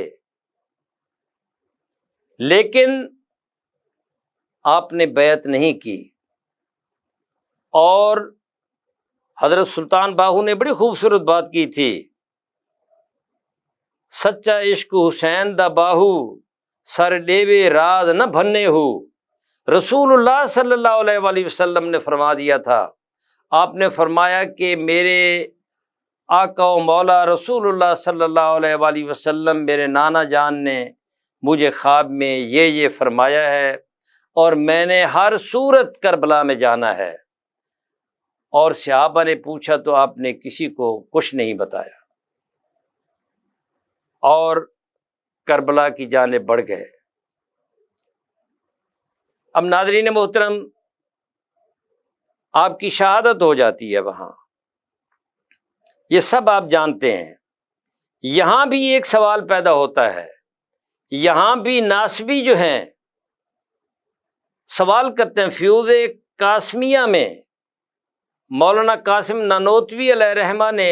لیکن آپ نے بیعت نہیں کی۔ اور حضرت سلطان باہو نے بڑی خوبصورت بات کی تھی، سچا عشق حسین دا باہو سر ڈیوے راز نہ بھنے ہو۔ رسول اللہ صلی اللہ علیہ وآلہ وسلم نے فرما دیا تھا، آپ نے فرمایا کہ میرے آقا و مولا رسول اللہ صلی اللہ علیہ وآلہ وسلم، میرے نانا جان نے مجھے خواب میں یہ فرمایا ہے، اور میں نے ہر صورت کربلا میں جانا ہے۔ اور صحابہ نے پوچھا تو آپ نے کسی کو کچھ نہیں بتایا، اور کربلا کی جانب بڑھ گئے۔ اب ناظرین محترم، آپ کی شہادت ہو جاتی ہے وہاں، یہ سب آپ جانتے ہیں۔ یہاں بھی ایک سوال پیدا ہوتا ہے، یہاں بھی ناسبی جو ہیں سوال کرتے ہیں۔ فیوز قاسمیہ میں مولانا قاسم نانوتوی علیہ رحمہ نے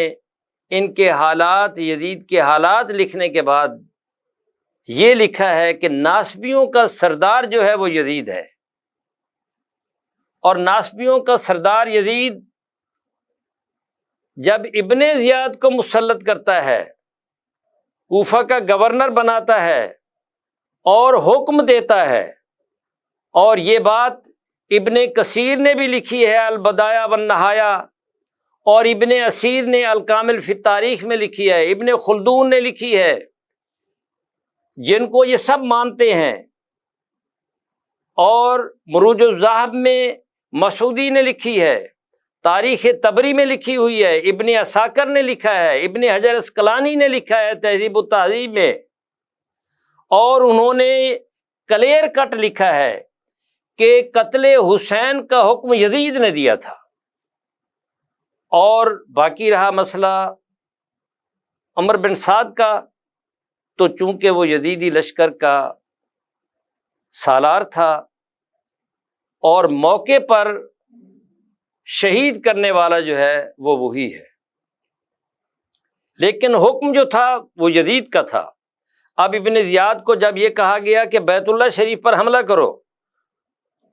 ان کے حالات، یزید کے حالات لکھنے کے بعد یہ لکھا ہے کہ ناسبیوں کا سردار جو ہے وہ یزید ہے، اور ناسبیوں کا سردار یزید جب ابن زیاد کو مسلط کرتا ہے، کوفہ کا گورنر بناتا ہے اور حکم دیتا ہے، اور یہ بات ابن کثیر نے بھی لکھی ہے البدایہ والنہایہ، اور ابن اسیر نے الکامل فی التاریخ میں لکھی ہے، ابن خلدون نے لکھی ہے، جن کو یہ سب مانتے ہیں، اور مروج الذہب میں مسعودی نے لکھی ہے، تاریخ طبری میں لکھی ہوئی ہے، ابن عساکر نے لکھا ہے، ابن حجر اسقلانی نے لکھا ہے تہذیب التہذیب میں، اور انہوں نے کلیئر کٹ لکھا ہے کہ قتل حسین کا حکم یزید نے دیا تھا۔ اور باقی رہا مسئلہ عمر بن سعد کا، تو چونکہ وہ یزیدی لشکر کا سالار تھا اور موقع پر شہید کرنے والا جو ہے وہ وہی ہے، لیکن حکم جو تھا وہ یزید کا تھا۔ اب ابن زیاد کو جب یہ کہا گیا کہ بیت اللہ شریف پر حملہ کرو،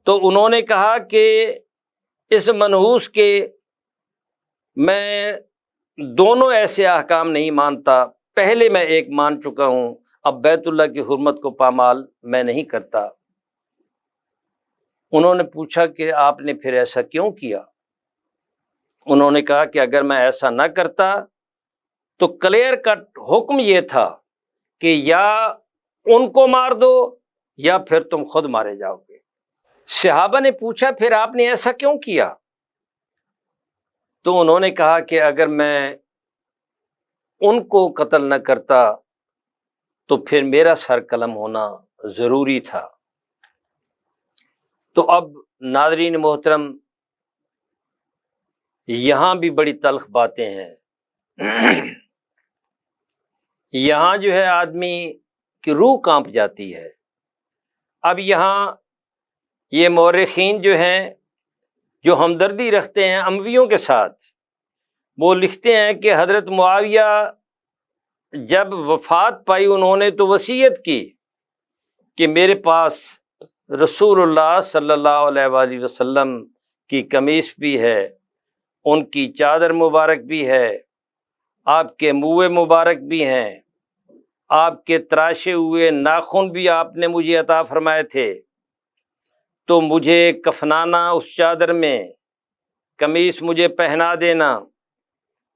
تو انہوں نے کہا کہ اس منحوس کے میں دونوں ایسے احکام نہیں مانتا، پہلے میں ایک مان چکا ہوں، اب بیت اللہ کی حرمت کو پامال میں نہیں کرتا۔ انہوں نے پوچھا کہ آپ نے پھر ایسا کیوں کیا؟ انہوں نے کہا کہ اگر میں ایسا نہ کرتا تو کلیئر کٹ حکم یہ تھا کہ یا ان کو مار دو یا پھر تم خود مارے جاؤ گے۔ صحابہ نے پوچھا پھر آپ نے ایسا کیوں کیا؟ تو انہوں نے کہا کہ اگر میں ان کو قتل نہ کرتا تو پھر میرا سر قلم ہونا ضروری تھا۔ تو اب ناظرین محترم، یہاں بھی بڑی تلخ باتیں ہیں۔ یہاں جو ہے آدمی کی روح کانپ جاتی ہے۔ اب یہاں یہ مورخین جو ہیں جو ہمدردی رکھتے ہیں امویوں کے ساتھ، وہ لکھتے ہیں کہ حضرت معاویہ جب وفات پائی انہوں نے تو وصیت کی کہ میرے پاس رسول اللہ صلی اللہ علیہ وآلہ وسلم کی قمیص بھی ہے، ان کی چادر مبارک بھی ہے، آپ کے منہ مبارک بھی ہیں، آپ کے تراشے ہوئے ناخن بھی آپ نے مجھے عطا فرمائے تھے، تو مجھے کفنانا اس چادر میں، قمیص مجھے پہنا دینا،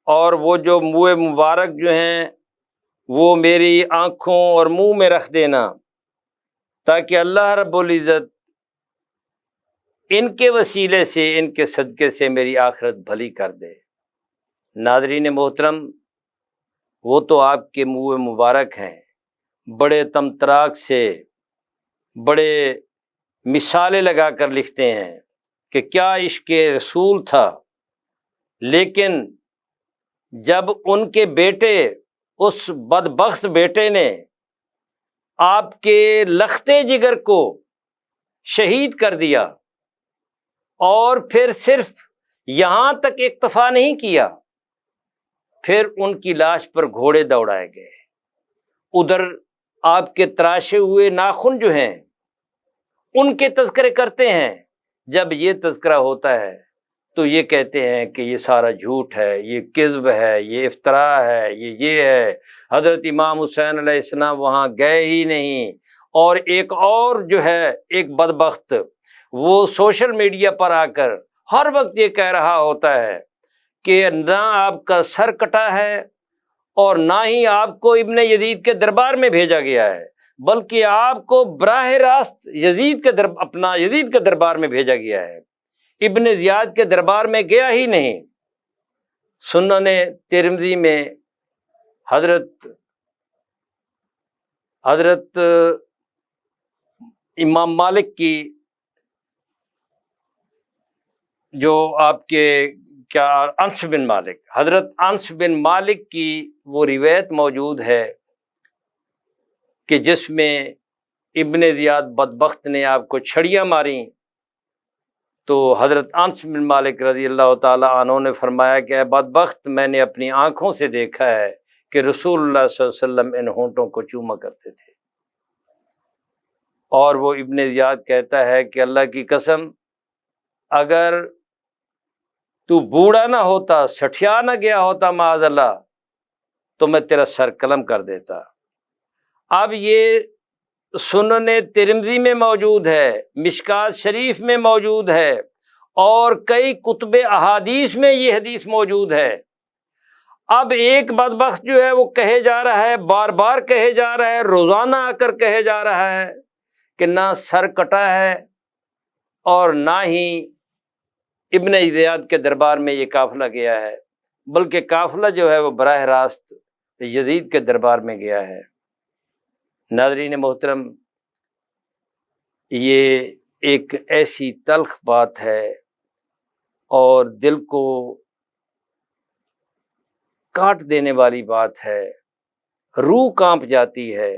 اور وہ جو منہ مبارک جو ہیں وہ میری آنکھوں اور منہ میں رکھ دینا، تاکہ اللہ رب العزت ان کے وسیلے سے، ان کے صدقے سے میری آخرت بھلی کر دے۔ ناظرین محترم، وہ تو آپ کے منہ مبارک ہیں، بڑے تمطراق سے بڑے مثالیں لگا کر لکھتے ہیں کہ کیا عشق رسول تھا، لیکن جب ان کے بیٹے، اس بدبخت بیٹے نے آپ کے لختے جگر کو شہید کر دیا، اور پھر صرف یہاں تک اکتفا نہیں کیا، پھر ان کی لاش پر گھوڑے دوڑائے گئے، ادھر آپ کے تراشے ہوئے ناخن جو ہیں ان کے تذکرے کرتے ہیں۔ جب یہ تذکرہ ہوتا ہے تو یہ کہتے ہیں کہ یہ سارا جھوٹ ہے، یہ کذب ہے، یہ افتراء ہے، یہ ہے، حضرت امام حسین علیہ السلام وہاں گئے ہی نہیں۔ اور ایک اور جو ہے ایک بدبخت، وہ سوشل میڈیا پر آ کر ہر وقت یہ کہہ رہا ہوتا ہے کہ نہ آپ کا سر کٹا ہے اور نہ ہی آپ کو ابن یزید کے دربار میں بھیجا گیا ہے، بلکہ آپ کو براہ راست یزید کے دربار میں بھیجا گیا ہے، ابن زیاد کے دربار میں گیا ہی نہیں۔ سنن ترمذی میں حضرت امام مالک کی جو آپ کے کیا انس بن مالک، حضرت انس بن مالک کی وہ روایت موجود ہے کہ جس میں ابن زیاد بدبخت نے آپ کو چھڑیاں ماریں، تو حضرت انس بن مالک رضی اللہ تعالی عنہ نے فرمایا کہ اے بدبخت، میں نے اپنی آنکھوں سے دیکھا ہے کہ رسول اللہ صلی اللہ علیہ وسلم ان ہونٹوں کو چوما کرتے تھے۔ اور وہ ابن زیاد کہتا ہے کہ اللہ کی قسم، اگر تو بوڑھا نہ ہوتا، سٹھیا نہ گیا ہوتا معاذ اللہ، تو میں تیرا سر قلم کر دیتا۔ اب یہ سنن ترمذی میں موجود ہے، مشکات شریف میں موجود ہے، اور کئی کتب احادیث میں یہ حدیث موجود ہے۔ اب ایک بدبخت جو ہے وہ کہے جا رہا ہے، بار بار کہے جا رہا ہے، روزانہ آ کر کہے جا رہا ہے کہ نہ سر کٹا ہے اور نہ ہی ابن زیاد کے دربار میں یہ قافلہ گیا ہے، بلکہ قافلہ جو ہے وہ براہ راست یزید کے دربار میں گیا ہے۔ ناظرین محترم، یہ ایک ایسی تلخ بات ہے اور دل کو کاٹ دینے والی بات ہے، روح کانپ جاتی ہے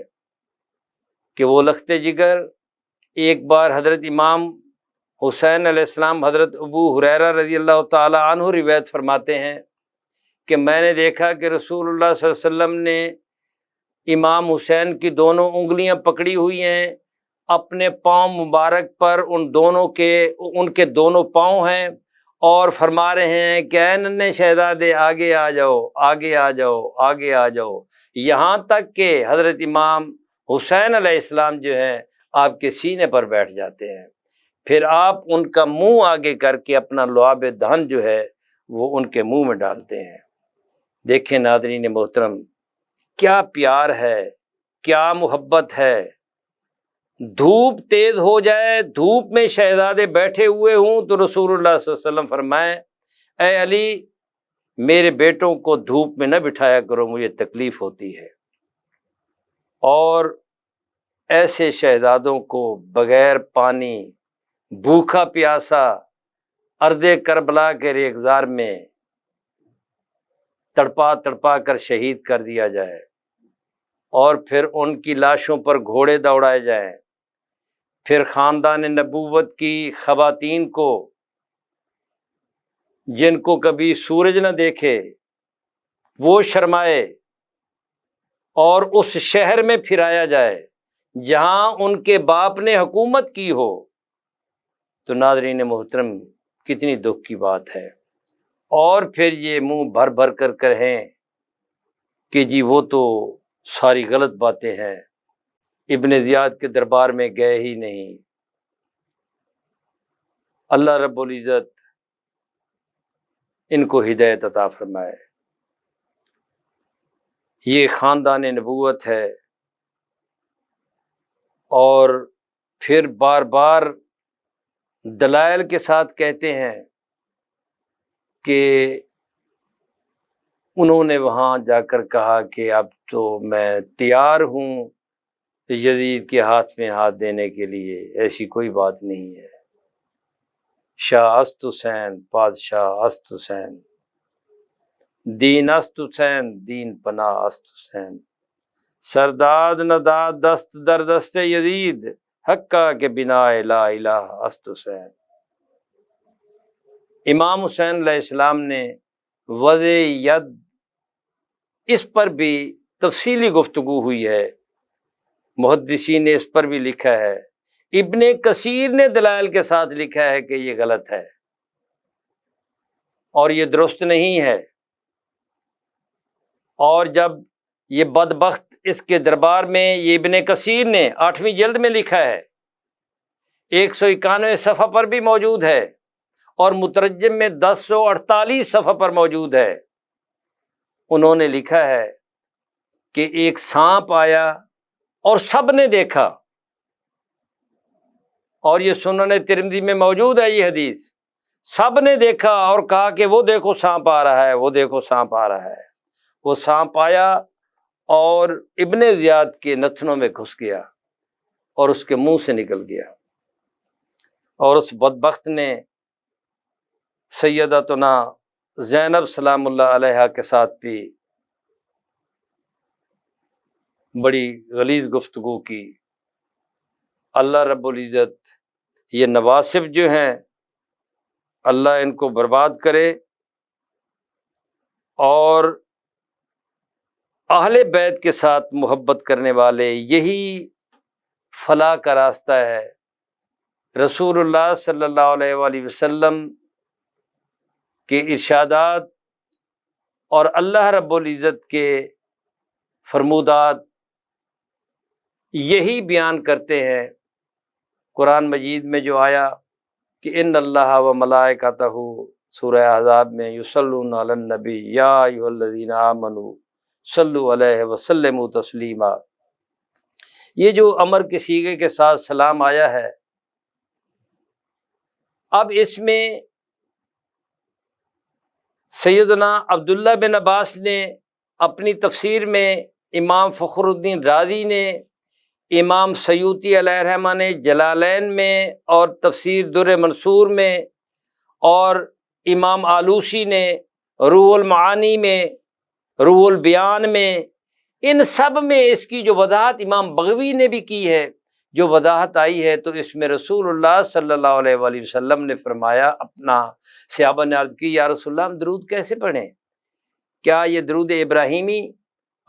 کہ وہ لختے جگر ایک بار حضرت امام حسین علیہ السلام، حضرت ابو ہریرہ رضی اللہ تعالی عنہ روایت فرماتے ہیں کہ میں نے دیکھا کہ رسول اللہ صلی اللہ علیہ وسلم نے امام حسین کی دونوں انگلیاں پکڑی ہوئی ہیں اپنے پاؤں مبارک پر ان کے دونوں پاؤں ہیں اور فرما رہے ہیں کہ اے ننھے شہزادے آگے آ جاؤ، آگے آ جاؤ، آگے آ جاؤ، یہاں تک کہ حضرت امام حسین علیہ السلام جو ہیں آپ کے سینے پر بیٹھ جاتے ہیں۔ پھر آپ ان کا منہ آگے کر کے اپنا لعاب دہن جو ہے وہ ان کے منہ میں ڈالتے ہیں۔ دیکھیں ناظرین محترم، کیا پیار ہے، کیا محبت ہے۔ دھوپ تیز ہو جائے، دھوپ میں شہزادے بیٹھے ہوئے ہوں تو رسول اللہ صلی اللہ علیہ وسلم فرمائیں اے علی میرے بیٹوں کو دھوپ میں نہ بٹھایا کرو، مجھے تکلیف ہوتی ہے۔ اور ایسے شہزادوں کو بغیر پانی، بھوکا پیاسا، ارض کربلا کے ریگزار میں تڑپا تڑپا کر شہید کر دیا جائے اور پھر ان کی لاشوں پر گھوڑے دوڑائے جائیں، پھر خاندان نبوت کی خواتین کو جن کو کبھی سورج نہ دیکھے وہ شرمائے اور اس شہر میں پھرایا جائے جہاں ان کے باپ نے حکومت کی ہو، تو ناظرین محترم کتنی دکھ کی بات ہے۔ اور پھر یہ منہ بھر بھر کر کہیں کہ جی وہ تو ساری غلط باتیں ہیں، ابن زیاد کے دربار میں گئے ہی نہیں۔ اللہ رب العزت ان کو ہدایت عطا فرمائے۔ یہ خاندان نبوت ہے، اور پھر بار بار دلائل کے ساتھ کہتے ہیں کہ انہوں نے وہاں جا کر کہا کہ اب تو میں تیار ہوں یزید کے ہاتھ میں ہاتھ دینے کے لیے، ایسی کوئی بات نہیں ہے۔ شاہ است حسین، بادشاہ است حسین، دین است حسین، دین پناہ است حسین، سرداد نداد دست در دست یزید، حقہ کے بنا لا الہ است حسین۔ امام حسین علیہ السلام نے وضع ید، اس پر بھی تفصیلی گفتگو ہوئی ہے، محدثین نے اس پر بھی لکھا ہے، ابن کثیر نے دلائل کے ساتھ لکھا ہے کہ یہ غلط ہے اور یہ درست نہیں ہے۔ اور جب یہ بدبخت اس کے دربار میں، یہ ابن کثیر نے 8ویں جلد میں لکھا ہے، 191 صفحہ پر بھی موجود ہے، اور مترجم میں 1048 صفحہ پر موجود ہے۔ انہوں نے لکھا ہے کہ ایک سانپ آیا اور سب نے دیکھا، اور یہ سنن ترمذی میں موجود ہے یہ حدیث، سب نے دیکھا اور کہا کہ وہ دیکھو سانپ آ رہا ہے، وہ دیکھو سانپ آ رہا ہے۔ وہ سانپ آیا اور ابن زیاد کے نتنوں میں گھس گیا اور اس کے منہ سے نکل گیا، اور اس بدبخت نے سیدتنا زینب سلام اللہ علیہا کے ساتھ بھی بڑی غلیظ گفتگو کی۔ اللہ رب العزت یہ نواسب جو ہیں اللہ ان کو برباد کرے، اور اہل بیت کے ساتھ محبت کرنے والے، یہی فلاح کا راستہ ہے۔ رسول اللہ صلی اللہ علیہ وآلہ وسلم کے ارشادات اور اللہ رب العزت کے فرمودات یہی بیان کرتے ہیں۔ قرآن مجید میں جو آیا کہ ان اللہ و ملائکتہ، سورہ احزاب میں، یصلون علی النبی یا ایھا الذین آمنوا صلوا علیہ وسلموا تسلیما، یہ جو امر کے صیغے کے ساتھ سلام آیا ہے، اب اس میں سیدنا عبداللہ بن عباس نے اپنی تفسیر میں، امام فخر الدین رازی نے، امام سیوطی علیہ الرحمہ نے جلالین میں اور تفسیر در منصور میں، اور امام آلوسی نے روح المعانی میں، روح البیان میں، ان سب میں اس کی جو وضاحت امام بغوی نے بھی کی ہے، جو وضاحت آئی ہے، تو اس میں رسول اللہ صلی اللہ علیہ وآلہ وسلم نے فرمایا، اپنا صحابہ نے عرض کی یا رسول اللہ ہم درود کیسے پڑھیں؟ کیا یہ درود ابراہیمی؟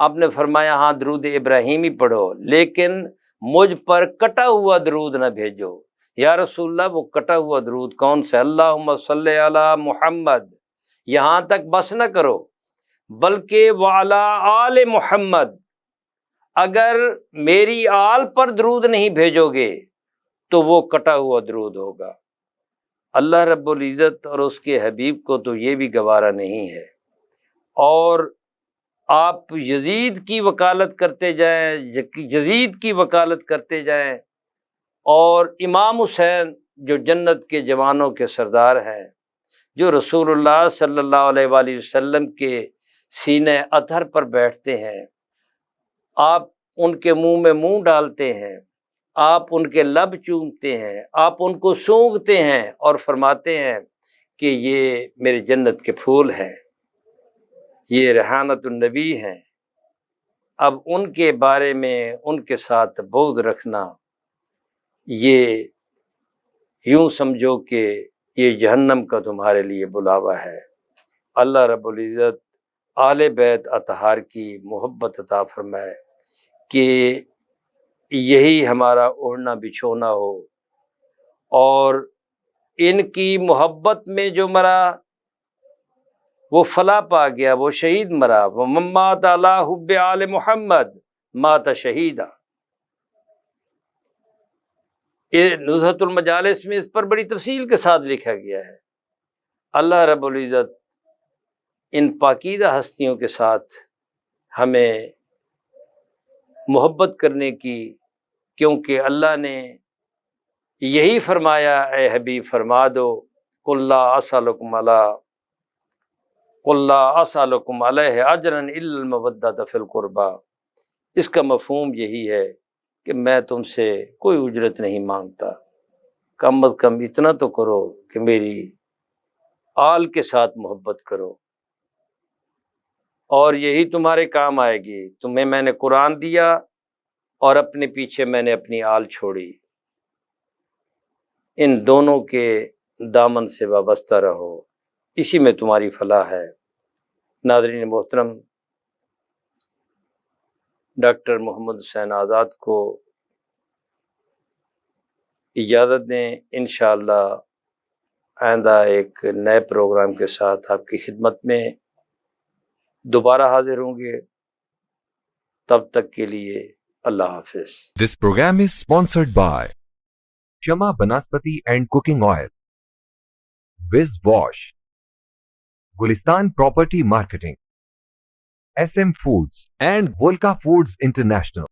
آپ نے فرمایا ہاں درود ابراہیمی پڑھو، لیکن مجھ پر کٹا ہوا درود نہ بھیجو۔ یا رسول اللہ وہ کٹا ہوا درود کون سا؟ اللہم صلی علی محمد، یہاں تک بس نہ کرو بلکہ وعلی آل محمد، اگر میری آل پر درود نہیں بھیجو گے تو وہ کٹا ہوا درود ہوگا۔ اللہ رب العزت اور اس کے حبیب کو تو یہ بھی گوارا نہیں ہے، اور آپ یزید کی وکالت کرتے جائیں، یزید کی وکالت کرتے جائیں، اور امام حسین جو جنت کے جوانوں کے سردار ہیں، جو رسول اللہ صلی اللہ علیہ وآلہ وسلم کے سینے اطہر پر بیٹھتے ہیں، آپ ان کے منہ میں منہ ڈالتے ہیں، آپ ان کے لب چومتے ہیں، آپ ان کو سونگھتے ہیں اور فرماتے ہیں کہ یہ میرے جنت کے پھول ہیں، یہ ریحانۃ النبی ہیں۔ اب ان کے بارے میں ان کے ساتھ بغض رکھنا، یہ یوں سمجھو کہ یہ جہنم کا تمہارے لیے بلاوا ہے۔ اللہ رب العزت آل بیت اطہار کی محبت عطا فرمائے کہ یہی ہمارا اوڑھنا بچھونا ہو، اور ان کی محبت میں جو مرا وہ فلاح پا گیا، وہ شہید مرا۔ وَمَن مَّاتَ عَلَىٰ حُبِّ آلِ محمد مات شہیدا۔ نزہۃ المجالس میں اس پر بڑی تفصیل کے ساتھ لکھا گیا ہے۔ اللہ رب العزت ان پاکیزہ ہستیوں کے ساتھ ہمیں محبت کرنے کی، کیونکہ اللہ نے یہی فرمایا، اے حبیب فرما دو قُل لَا أَسْأَلُكُمْ عَلَيْهِ أَجْرًا إِلَّا الْمَوَدَّةَ فِي الْقُرْبَى۔ اس کا مفہوم یہی ہے کہ میں تم سے کوئی اجرت نہیں مانگتا، کم از کم اتنا تو کرو کہ میری آل کے ساتھ محبت کرو، اور یہی تمہارے کام آئے گی۔ تمہیں میں نے قرآن دیا اور اپنے پیچھے میں نے اپنی آل چھوڑی، ان دونوں کے دامن سے وابستہ رہو، اسی میں تمہاری فلاح ہے۔ ناظرین محترم، ڈاکٹر محمد حسین آزاد کو اجازت دیں، انشاءاللہ آئندہ ایک نئے پروگرام کے ساتھ آپ کی خدمت میں دوبارہ حاضر ہوں گے۔ تب تک کے لیے اللہ حافظ۔ This program is sponsored by Shama Banaspati and Cooking Oil, Viz Wash, Gulistan Property Marketing, SM Foods, and Volca Foods International.